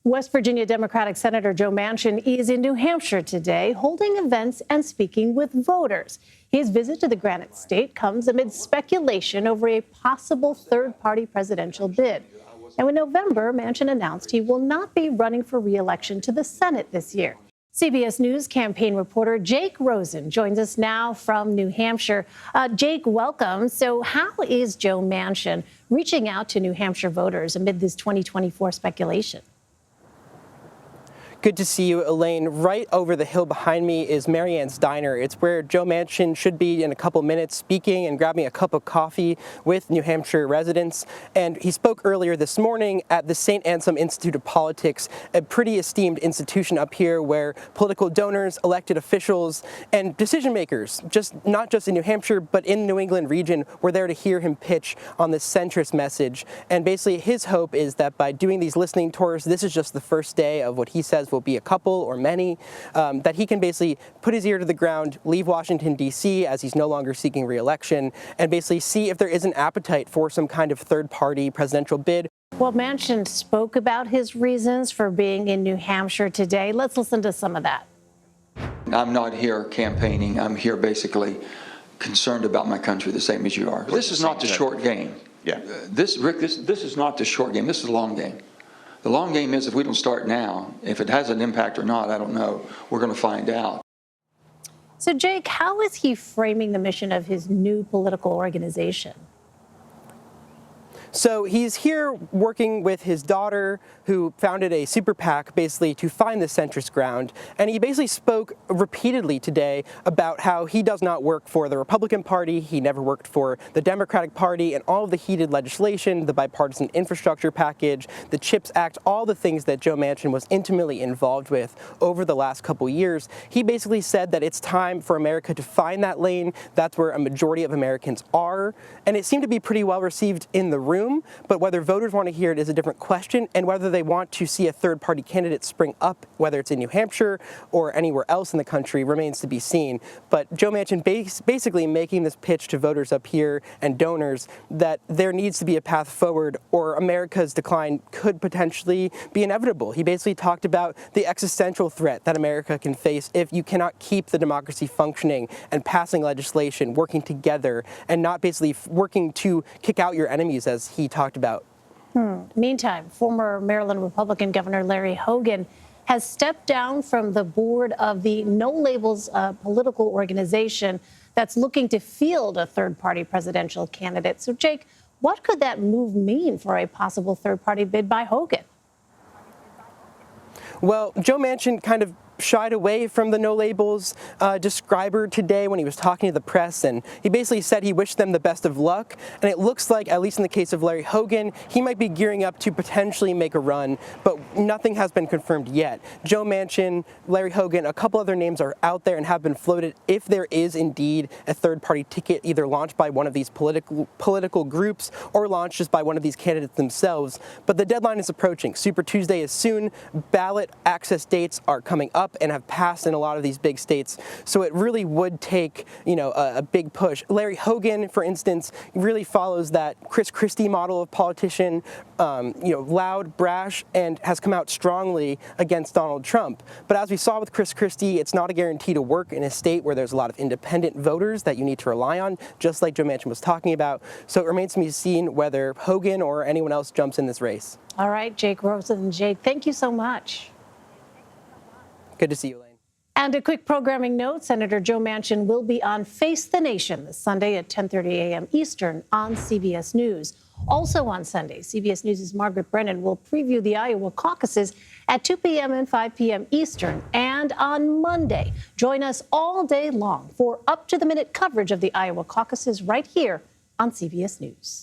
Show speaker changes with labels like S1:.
S1: West Virginia Democratic Senator Joe Manchin is in New Hampshire today, holding events and speaking with voters. His visit to the Granite State comes amid speculation over a possible third-party presidential bid. Now, in November, Manchin announced he will not be running for re-election to the Senate this year. CBS News campaign reporter Jake Rosen joins us now from New Hampshire. Jake, welcome. So how is Joe Manchin reaching out to New Hampshire voters amid this 2024 speculation?
S2: Good to see you, Elaine. Right over the hill behind me is Marianne's Diner. It's where Joe Manchin should be in a couple minutes, speaking and grabbing a cup of coffee with New Hampshire residents. And he spoke earlier this morning at the St. Anselm Institute of Politics, a pretty esteemed institution up here where political donors, elected officials, and decision makers, not just in New Hampshire, but in the New England region, were there to hear him pitch on this centrist message. And basically his hope is that by doing these listening tours, this is just the first day of what he says will be a couple or many, that he can basically put his ear to the ground, leave Washington, D.C., as he's no longer seeking re-election, and basically see if there is an appetite for some kind of third-party presidential bid.
S1: Well, Manchin spoke about his reasons for being in New Hampshire today. Let's listen to some of that.
S3: I'm not here campaigning. I'm here basically concerned about my country the same as you are. This is not the short game.
S4: Yeah.
S3: Rick, this is not the short game. This is the long game. The long game is if we don't start now, if it has an impact or not, I don't know. We're going to find out.
S1: So, Jake, how is he framing the mission of his new political organization?
S2: So he's here working with his daughter, who founded a super PAC basically to find the centrist ground. And he basically spoke repeatedly today about how he does not work for the Republican Party. He never worked for the Democratic Party, and all of the heated legislation, the bipartisan infrastructure package, the CHIPS Act, all the things that Joe Manchin was intimately involved with over the last couple years. He basically said that it's time for America to find that lane. That's where a majority of Americans are. And it seemed to be pretty well received in the room. But whether voters want to hear it is a different question, and whether they want to see a third-party candidate spring up, whether it's in New Hampshire or anywhere else in the country, remains to be seen. But Joe Manchin basically making this pitch to voters up here and donors that there needs to be a path forward, or America's decline could potentially be inevitable. He basically talked about the existential threat that America can face if you cannot keep the democracy functioning and passing legislation, working together, and not basically working to kick out your enemies, as he talked about.
S1: Meantime, former Maryland Republican Governor Larry Hogan has stepped down from the board of the No Labels political organization that's looking to field a third-party presidential candidate. So, Jake, what could that move mean for a possible third-party bid by Hogan?
S2: Well, Joe Manchin kind of shied away from the No Labels describer today when he was talking to the press, and he basically said he wished them the best of luck. And it looks like, at least in the case of Larry Hogan, he might be gearing up to potentially make a run, but nothing has been confirmed yet. Joe Manchin, Larry Hogan, a couple other names are out there and have been floated if there is indeed a third-party ticket either launched by one of these political groups or launched just by one of these candidates themselves. But the deadline is approaching. Super Tuesday is soon. Ballot access dates are coming up and have passed in a lot of these big states. So it really would take, a big push. Larry Hogan, for instance, really follows that Chris Christie model of politician, loud, brash, and has come out strongly against Donald Trump. But as we saw with Chris Christie, it's not a guarantee to work in a state where there's a lot of independent voters that you need to rely on, just like Joe Manchin was talking about. So it remains to be seen whether Hogan or anyone else jumps in this race.
S1: All right, Jake Rosen. Jake, thank you so much.
S2: Good to see you, Elaine.
S1: And a quick programming note, Senator Joe Manchin will be on Face the Nation this Sunday at 10:30 a.m. Eastern on CBS News. Also on Sunday, CBS News' Margaret Brennan will preview the Iowa caucuses at 2 p.m. and 5 p.m. Eastern. And on Monday, join us all day long for up-to-the-minute coverage of the Iowa caucuses right here on CBS News.